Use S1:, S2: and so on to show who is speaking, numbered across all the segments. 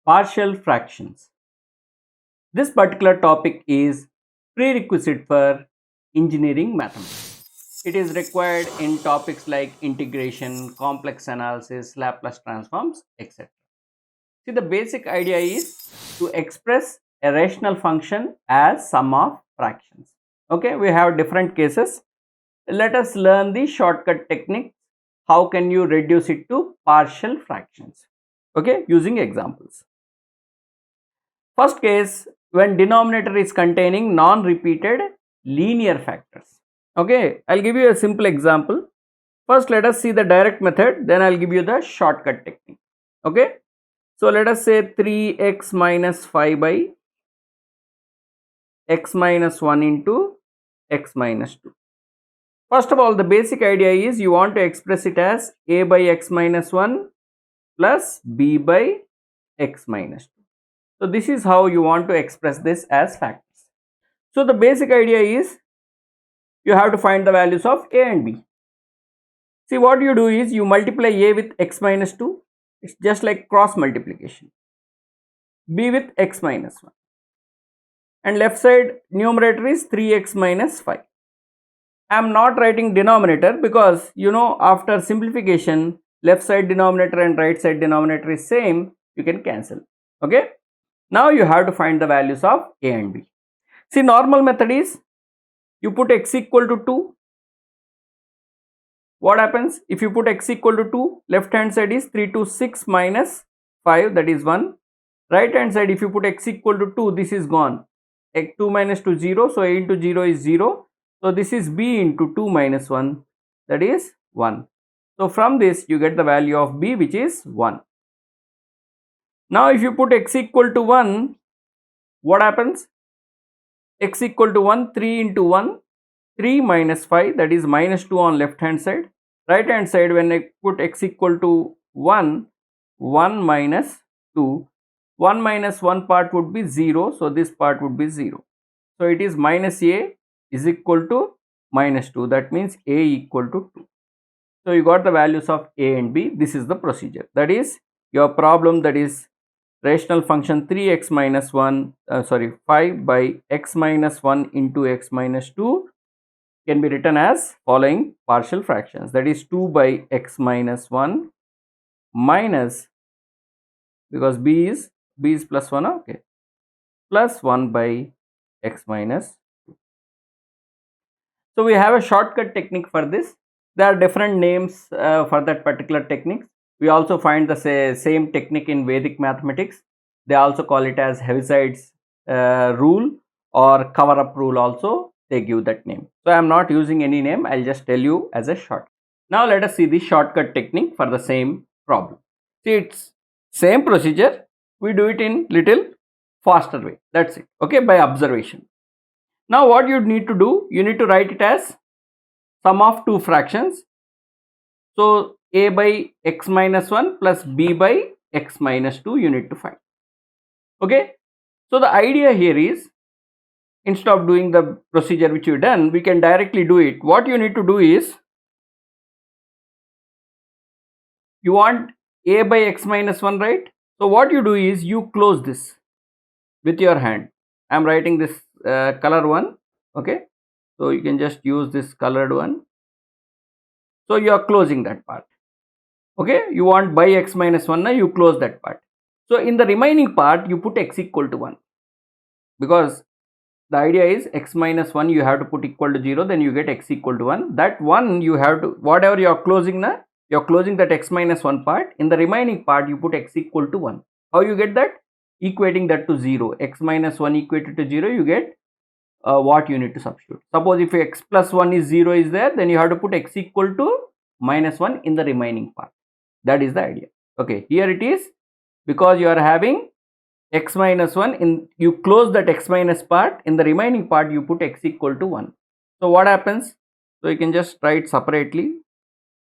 S1: Partial fractions. This particular topic is prerequisite for engineering mathematics. It is required in topics like integration, complex analysis, Laplace transforms, etc. See, the basic idea is to express a rational function as sum of fractions. Okay, we have different cases. Let us learn the shortcut technique. How can you reduce it to partial fractions? Okay, using examples. First case, when denominator is containing non-repeated linear factors. Okay, I'll give you a simple example. First, let us see the direct method, then I'll give you the shortcut technique. Okay, so let us say 3x minus 5 by x minus 1 into x minus 2. First of all, the basic idea is you want to express it as a by x minus 1 plus b by x minus 2. So this is how you want to express this as factors. So the basic idea is you have to find the values of a and b. See, what you do is you multiply a with x minus 2. It's just like cross multiplication. B with x minus 1. And left side numerator is 3x minus 5. I am not writing denominator because after simplification left side denominator and right side denominator is same, you can cancel. Okay. Now you have to find the values of a and b. See, normal method is you put x equal to 2. What happens if you put x equal to 2? Left hand side is 3 to 6 minus 5, that is 1. Right hand side, if you put x equal to 2, this is gone. X 2 minus 2 0, so a into 0 is 0. So this is b into 2 minus 1, that is 1. So from this you get the value of b, which is 1. Now if you put x equal to 1, what happens? X equal to 1, 3 into 1, 3 minus 5, that is minus 2 on left hand side. Right hand side, when I put x equal to 1, 1 minus 2, 1 minus 1 part would be 0, so this part would be 0. So it is minus a is equal to minus 2, that means a equal to 2. So you got the values of a and b. This is the procedure. That is your problem, that is rational function 3x minus 5 by x minus 1 into x minus 2 can be written as following partial fractions, that is 2 by x minus 1 minus, because b is plus 1, okay, plus 1 by x minus 2. So we have a shortcut technique for this. There are different names for that particular technique. We also find the same technique in Vedic mathematics. They also call it as Heaviside rule or cover up rule also. They give that name. So I am not using any name. I'll just tell you as a short. Now let us see the shortcut technique for the same problem. See, it's same procedure. We do it in little faster way. That's it. Okay, by observation. Now what you need to do, you need to write it as sum of two fractions. So a by x minus 1 plus b by x minus 2 you need to find. Okay. So the idea here is, instead of doing the procedure which you done, we can directly do it. What you need to do is, you want a by x minus 1, right? So what you do is you close this with your hand. I am writing this color one. Okay. So you can just use this colored one. So you are closing that part. Okay. You want by x minus 1, now you close that part. So in the remaining part you put x equal to 1, because the idea is x minus 1 you have to put equal to 0, then you get x equal to 1. That 1 you have to, whatever you are closing now, you are closing that x minus 1 part. In the remaining part you put x equal to 1. How you get that? Equating that to 0. X minus 1 equated to 0, you get what you need to substitute. Suppose if x plus 1 is 0 is there, then you have to put x equal to minus 1 in the remaining part. That is the idea. Okay, here it is, because you are having x minus 1, in you close that x minus part, in the remaining part you put x equal to 1. So what happens? So you can just write separately.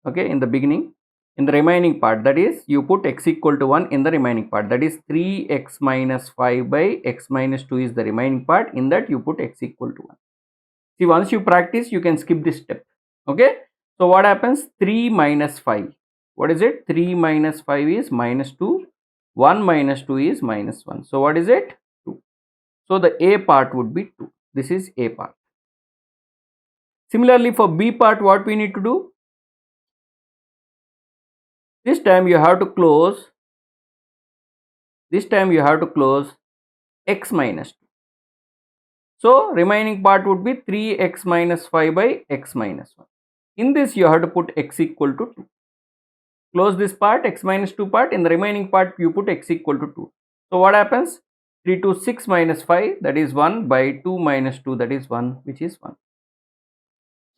S1: Okay, in the beginning, in the remaining part, that is you put x equal to 1 in the remaining part, that is 3x minus 5 by x minus 2 is the remaining part. In that you put x equal to 1. See, once you practice you can skip this step. Okay, so what happens? 3 minus 5, what is it? 3 minus 5 is minus 2, 1 minus 2 is minus 1. So what is it? 2. So the A part would be 2. This is A part. Similarly, for B part, what we need to do? This time you have to close. X minus 2. So remaining part would be 3x minus 5 by x minus 1. In this you have to put x equal to 2. Close this part, x minus 2 part. In the remaining part you put x equal to 2. So what happens? 3 to 6 minus 5, that is 1, by 2 minus 2, that is 1, which is 1.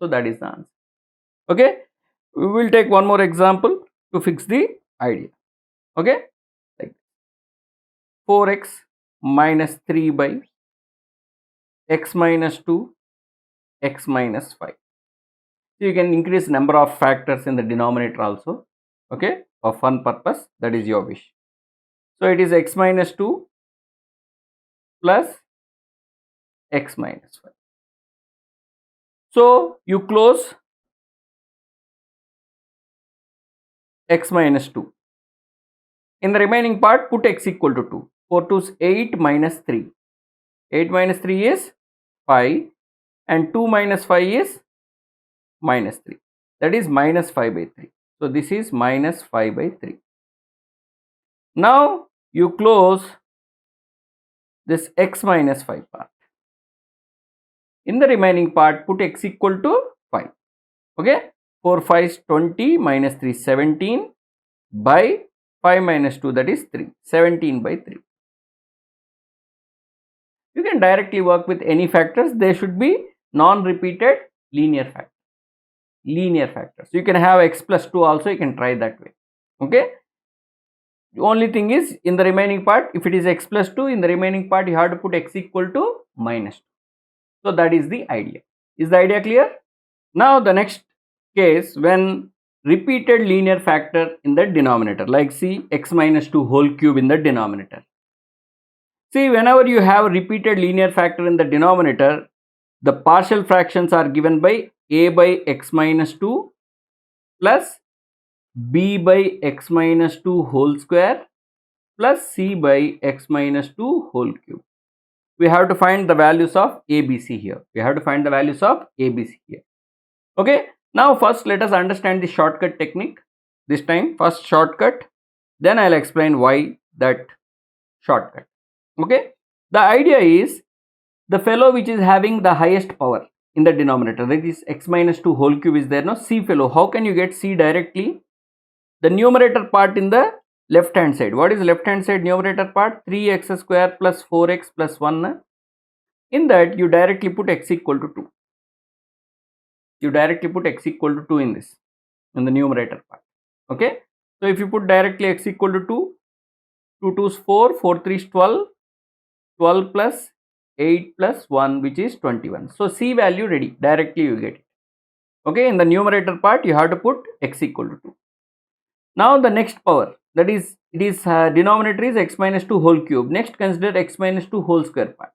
S1: So that is the answer. Okay, we will take one more example to fix the idea. Okay, like 4x minus 3 by x minus 2, x minus 5. So you can increase number of factors in the denominator also. Okay, for fun purpose, that is your wish. So it is x minus 2 plus x minus 5. So you close x minus 2. In the remaining part, put x equal to 2. 4 to 8 minus 3. 8 minus 3 is 5 and 2 minus 5 is minus 3. That is minus 5 by 3. So this is minus 5 by 3. Now you close this x minus 5 part. In the remaining part, put x equal to 5. Okay, 4 5 is 20 minus 3 17 by 5 minus 2, that is 3. 17 by 3. You can directly work with any factors. They should be non-repeated linear factors. You can have x plus 2 also. You can try that way. Okay. The only thing is, in the remaining part, if it is x plus 2, in the remaining part you have to put x equal to minus 2. So that is the idea. Is the idea clear? Now the next case, when repeated linear factor in the denominator, like see x minus 2 whole cube in the denominator. See, whenever you have a repeated linear factor in the denominator, the partial fractions are given by a by x minus 2 plus b by x minus 2 whole square plus c by x minus 2 whole cube. We have to find the values of ABC here. Okay. Now first let us understand the shortcut technique. This time first shortcut, then I'll explain why that shortcut. Okay. The idea is the fellow which is having the highest power in the denominator, that is x minus 2 whole cube is there. Now C fellow, how can you get C directly? The numerator part in the left hand side. What is left hand side numerator part? 3x square plus 4x plus 1. In that you directly put x equal to 2. You directly put x equal to 2 in this, in the numerator part. Okay. So if you put directly x equal to 2, 2 2 is 4, 4 3 is 12, 12 plus 8 plus 1, which is 21. So C value ready, directly you get it. Okay. In the numerator part you have to put x equal to 2. Now the next power, that is denominator is x minus 2 whole cube. Next consider x minus 2 whole square part.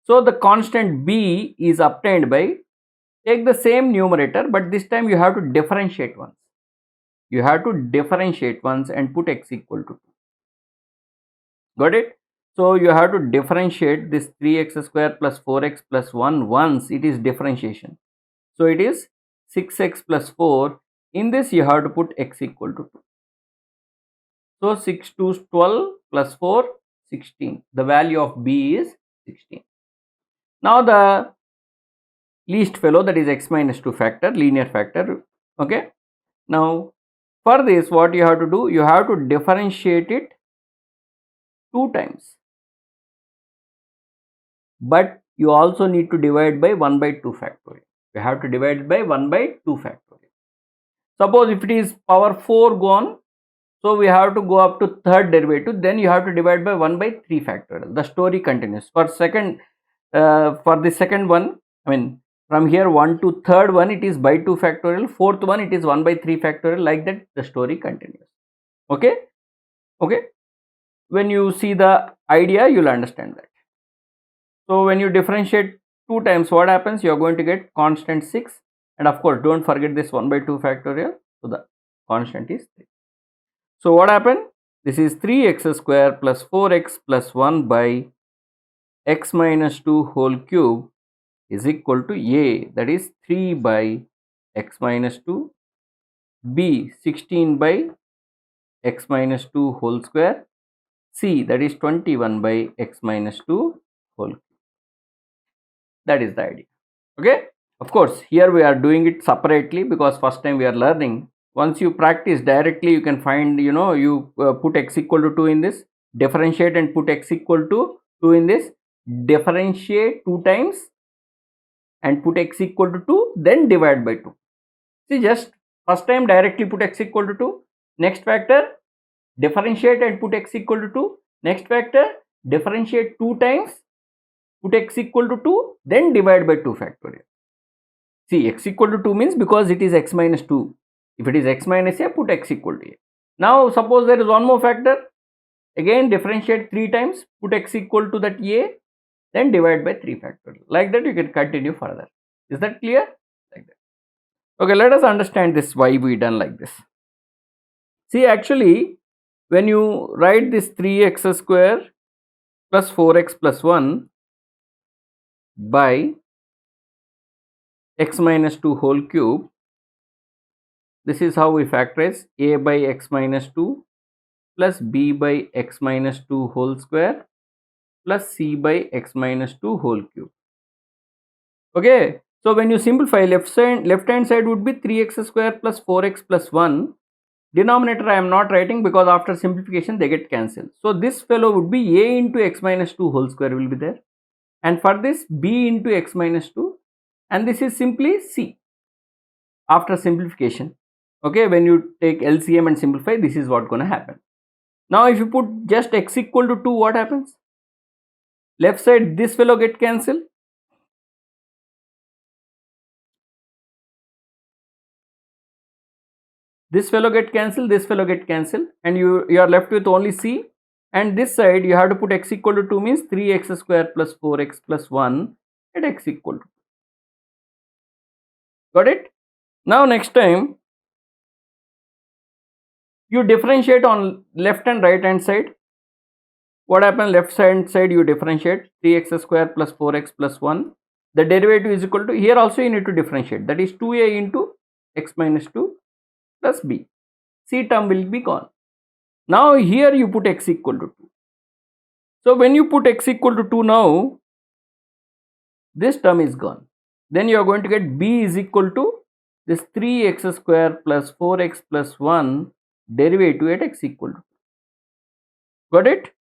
S1: So the constant b is obtained by, take the same numerator, but this time you have to differentiate once. And put x equal to 2. Got it? So you have to differentiate this 3x square plus 4x plus 1 once it is differentiation. So it is 6x plus 4. In this you have to put x equal to 2. So 6 2 is 12 plus 4 16. The value of b is 16. Now the least fellow, that is x minus 2 factor, linear factor. Okay. Now for this what you have to do, you have to differentiate it 2 times. But you also need to divide by 1 by 2 factorial. You have to divide by 1 by 2 factorial. Suppose if it is power 4 gone, so we have to go up to third derivative, then you have to divide by 1 by 3 factorial. The story continues. For the second one, I mean from here 1 to third one it is by 2 factorial, fourth one it is 1 by 3 factorial, like that the story continues. Okay. When you see the idea, you will understand that. So when you differentiate 2 times, what happens? You are going to get constant 6, and of course don't forget this 1 by 2 factorial. So the constant is 3. So what happened? This is 3x square plus 4x plus 1 by x minus 2 whole cube is equal to a, that is 3 by x minus 2, b 16 by x minus 2 whole square, c that is 21 by x minus 2 whole cube. That is the idea. Okay, of course here we are doing it separately because first time we are learning. Once you practice directly, you can find, you put x equal to 2 in this, differentiate and put x equal to 2 in this, differentiate 2 times and put x equal to 2, then divide by 2. See, just first time directly put x equal to 2, next factor differentiate and put x equal to 2, next factor differentiate 2 times, put x equal to 2, then divide by 2 factorial. See, x equal to 2 means because it is x minus 2. If it is x minus a, put x equal to a. Now suppose there is one more factor, again differentiate 3 times, put x equal to that a, then divide by 3 factorial. Like that you can continue further. Is that clear? Like that. Okay, let us understand this, why we done like this. See, actually when you write this 3x square plus 4x plus 1 by x minus 2 whole cube, this is how we factorize a by x minus 2 plus b by x minus 2 whole square plus c by x minus 2 whole cube. Okay, so when you simplify, left hand side would be 3x square plus 4x plus 1. Denominator I am not writing because after simplification they get cancelled. So this fellow would be a into x minus 2 whole square will be there, and for this b into x minus 2, and this is simply c after simplification. Okay, when you take LCM and simplify, this is what gonna happen. Now if you put just x equal to 2, what happens? Left side this fellow get cancelled. This fellow get cancelled, this fellow get cancelled, and you are left with only c, and this side you have to put x equal to 2 means 3x square plus 4x plus 1 at x equal to 2. Got it? Now next time you differentiate on left and right hand side. What happens? Left hand side you differentiate 3x square plus 4x plus 1. The derivative is equal to, here also you need to differentiate, that is 2a into x minus 2 plus b. C term will be gone. Now here you put x equal to 2. So when you put x equal to 2, now this term is gone. Then you are going to get b is equal to this 3x square plus 4x plus 1 derivative at x equal to 2. Got it?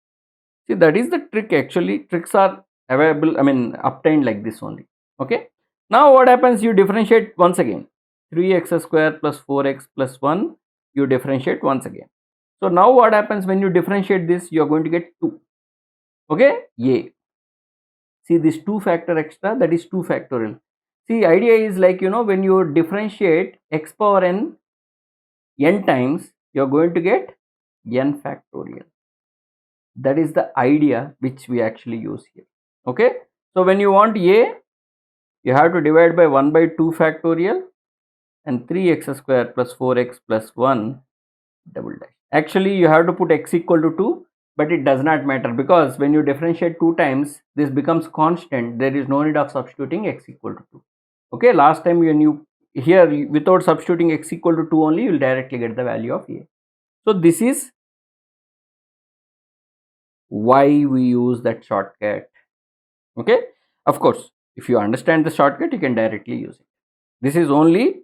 S1: See, that is the trick. Actually tricks are available, obtained like this only. Okay, now what happens? You differentiate once again, 3x square plus 4x plus 1, you differentiate once again. So now what happens? When you differentiate this, you are going to get 2. Okay, a. See this 2 factor extra, that is 2 factorial. See, idea is like, when you differentiate x power n times, you are going to get n factorial. That is the idea which we actually use here. Okay, so when you want a, you have to divide by 1 by 2 factorial and 3x square plus 4x plus 1 double dash. Actually you have to put x equal to 2, but it does not matter because when you differentiate 2 times, this becomes constant. There is no need of substituting x equal to 2. Okay, last time when you here without substituting x equal to 2 only, you will directly get the value of a. So this is why we use that shortcut. Okay, of course if you understand the shortcut, you can directly use it. This is only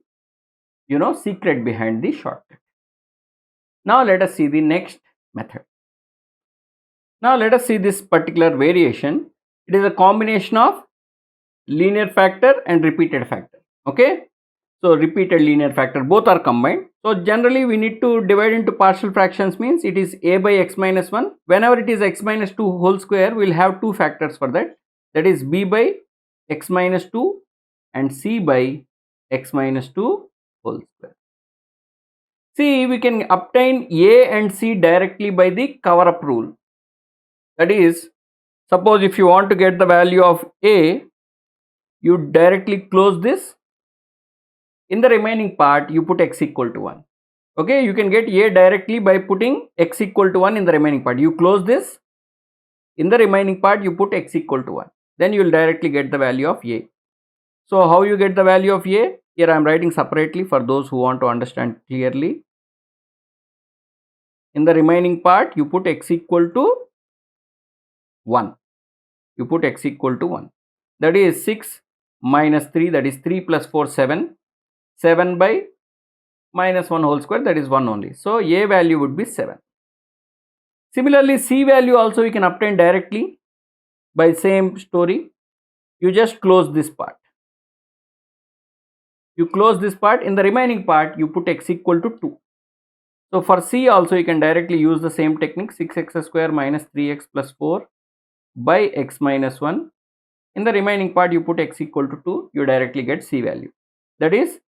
S1: secret behind the shortcut. Now let us see the next method. Now let us see this particular variation. It is a combination of linear factor and repeated factor. Okay, so repeated linear factor, both are combined. So generally we need to divide into partial fractions, means it is a by x minus 1. Whenever it is x minus 2 whole square, we will have 2 factors for that. That is b by x minus 2 and c by x minus 2 whole square. See, we can obtain a and c directly by the cover up rule. That is, suppose if you want to get the value of a, you directly close this. In the remaining part, you put x equal to 1. Okay, you can get a directly by putting x equal to 1 in the remaining part. You close this, in the remaining part you put x equal to 1, then you will directly get the value of a. So how you get the value of a? Here I am writing separately for those who want to understand clearly. In the remaining part you put x equal to 1. You put x equal to 1. That is 6 minus 3, that is 3 plus 4, 7. 7 by minus 1 whole square, that is 1 only. So a value would be 7. Similarly, c value also you can obtain directly by same story. You just close this part. You close this part, in the remaining part you put x equal to 2. So for c also you can directly use the same technique, 6x square minus 3x plus 4 by x minus 1. In the remaining part you put x equal to 2, you directly get c value. That is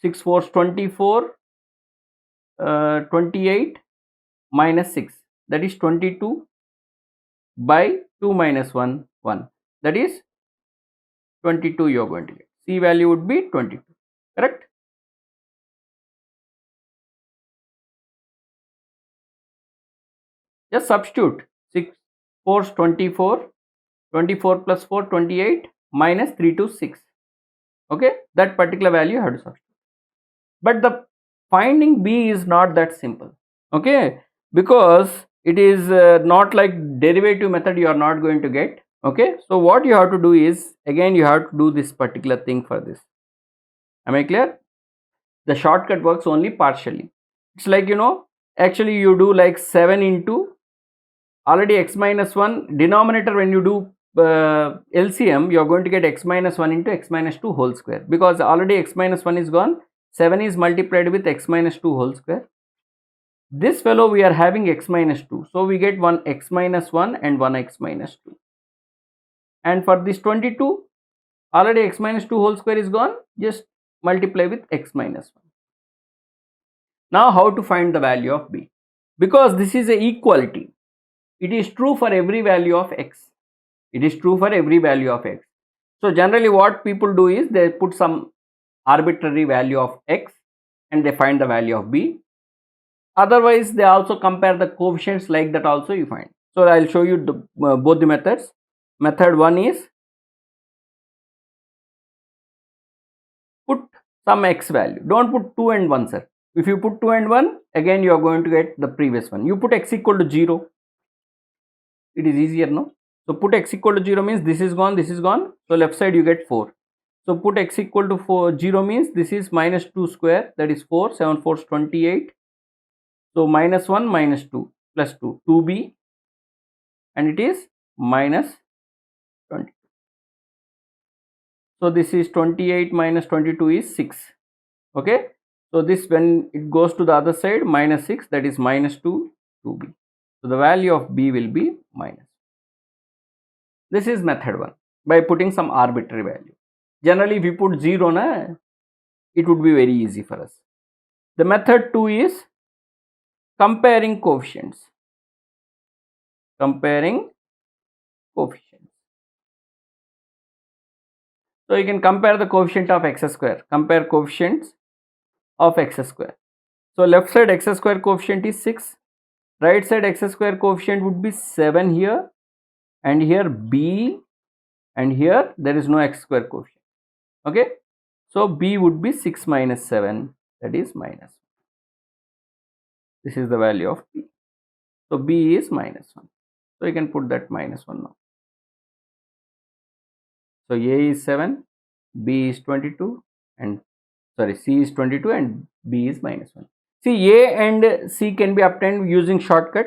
S1: 6 4s 24, 28 minus 6, that is 22 by 2 minus 1, 1, that is 22 you are going to get. C value would be 22, correct? Just substitute 6 4s 24, 24 plus 4 28 minus 3 to 6. Okay, that particular value you have to substitute. But the finding b is not that simple. Okay, because it is not like derivative method you are not going to get. Okay, so what you have to do is, again you have to do this particular thing for this. Am I clear? The shortcut works only partially. It's like, actually you do like 7 into already x minus 1 denominator. When you do LCM, you are going to get x minus 1 into x minus 2 whole square, because already x minus 1 is gone. 7 is multiplied with x minus 2 whole square. This fellow we are having x minus 2, so we get one x minus 1 and one x minus 2. And for this 22, already x minus 2 whole square is gone, just multiply with x minus 1. Now how to find the value of b? Because this is a equality, it is true for every value of x. It is true for every value of x. So generally what people do is they put some arbitrary value of x and they find the value of b. Otherwise they also compare the coefficients, like that also you find. So I will show you the, both the methods. Method 1 is put some x value. Don't put 2 and 1, sir. If you put 2 and 1, again you are going to get the previous one. You put x equal to 0. It is easier, no? So put x equal to 0 means this is gone, this is gone. So left side you get 4. So put x equal to 0 means this is minus 2 square, that is 4. 7 4 is 28. So minus 1 minus 2 plus 2, 2b, and it is minus 20. So this is 28 minus 22 is 6. Okay. So this, when it goes to the other side, minus 6, that is minus 2, 2b. So the value of b will be minus. This is method 1, by putting some arbitrary value. Generally if you put 0, it would be very easy for us. The method 2 is comparing coefficients. Comparing coefficients. So you can compare the coefficient of x square. Compare coefficients of x square. So left side x square coefficient is 6. Right side x square coefficient would be 7 here, and here b, and here there is no x square coefficient. Okay. So b would be 6 minus 7, that is minus. This is the value of b. So b is minus 1. So you can put that minus 1 now. So a is 7, b is 22, and sorry, c is 22 and b is minus 1. See, a and c can be obtained using shortcut.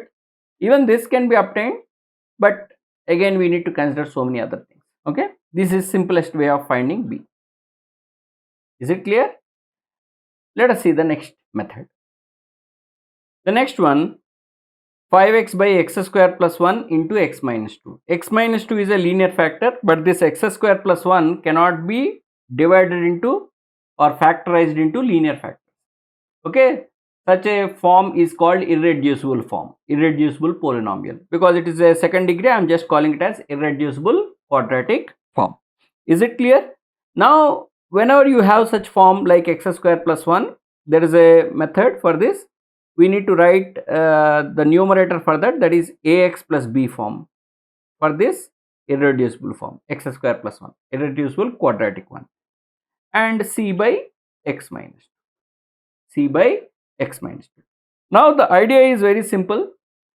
S1: Even this can be obtained, but again we need to consider so many other things. Okay, this is simplest way of finding b. Is it clear? Let us see the next method. The next one, 5x by x square plus 1 into x minus 2. X minus 2 is a linear factor, but this x square plus 1 cannot be divided into or factorized into linear factors. Okay, such a form is called irreducible form, irreducible polynomial. Because it is a second degree, I am just calling it as irreducible quadratic form. Is it clear? Now whenever you have such form like x square plus 1, there is a method for this. We need to write the numerator for that, that is ax plus b form. For this irreducible form, x square plus 1, irreducible quadratic one, and c by x minus 2. C by x minus 2. Now the idea is very simple.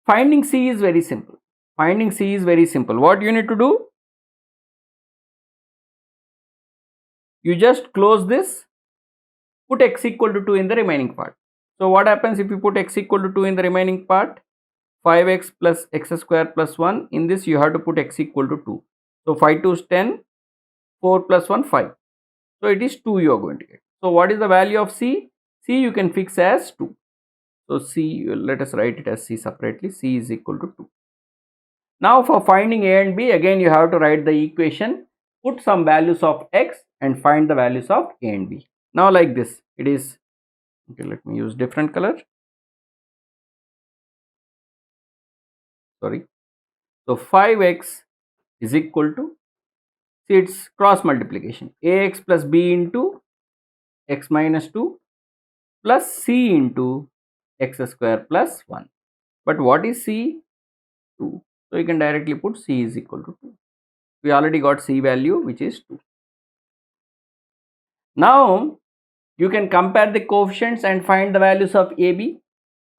S1: Finding c is very simple. Finding c is very simple. What you need to do? You just close this, put x equal to 2 in the remaining part. So what happens if you put x equal to 2 in the remaining part? 5x plus x square plus 1. In this you have to put x equal to 2. So 5 2 is 10, 4 plus 1 5. So it is 2 you are going to get. So what is the value of c? C you can fix as 2. So c, let us write it as c separately. C is equal to 2. Now for finding a and b, again you have to write the equation, put some values of x and find the values of a and b. Now like this, it is, okay, let me use different color. Sorry. So 5x is equal to, see, it's cross multiplication, ax plus b into x minus 2 plus c into x square plus 1. But what is c? 2. So you can directly put c is equal to 2. We already got c value, which is 2. Now you can compare the coefficients and find the values of ab,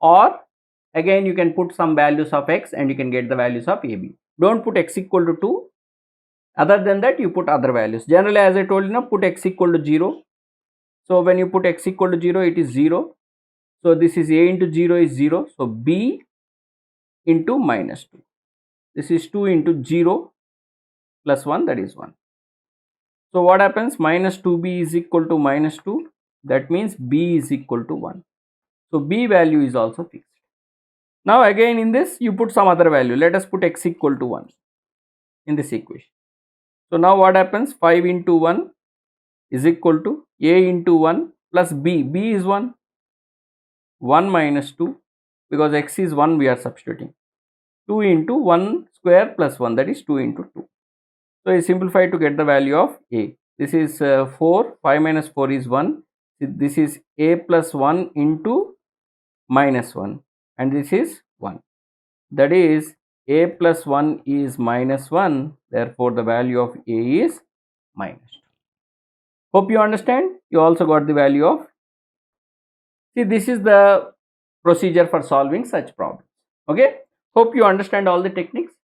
S1: or again you can put some values of x and you can get the values of ab. Don't put x equal to 2. Other than that, you put other values. Generally, as I told you, put x equal to 0. So when you put x equal to 0, it is 0. So this is a into 0 is 0. So b into minus 2. This is 2 into 0 plus 1, that is 1. So what happens? Minus 2b is equal to minus 2. That means b is equal to 1. So b value is also fixed. Now again in this you put some other value. Let us put x equal to 1 in this equation. So now what happens? 5 into 1 is equal to a into 1 plus b. B is 1. 1 minus 2, because x is 1 we are substituting. 2 into 1 square plus 1, that is 2 into 2. So I simplify to get the value of a. This is 4, 5 minus 4 is 1. This is a plus 1 into minus 1, and this is 1. That is a plus 1 is minus 1. Therefore the value of a is minus 2. Hope you understand. You also got the value of, see, this is the procedure for solving such problems. Okay, hope you understand all the techniques.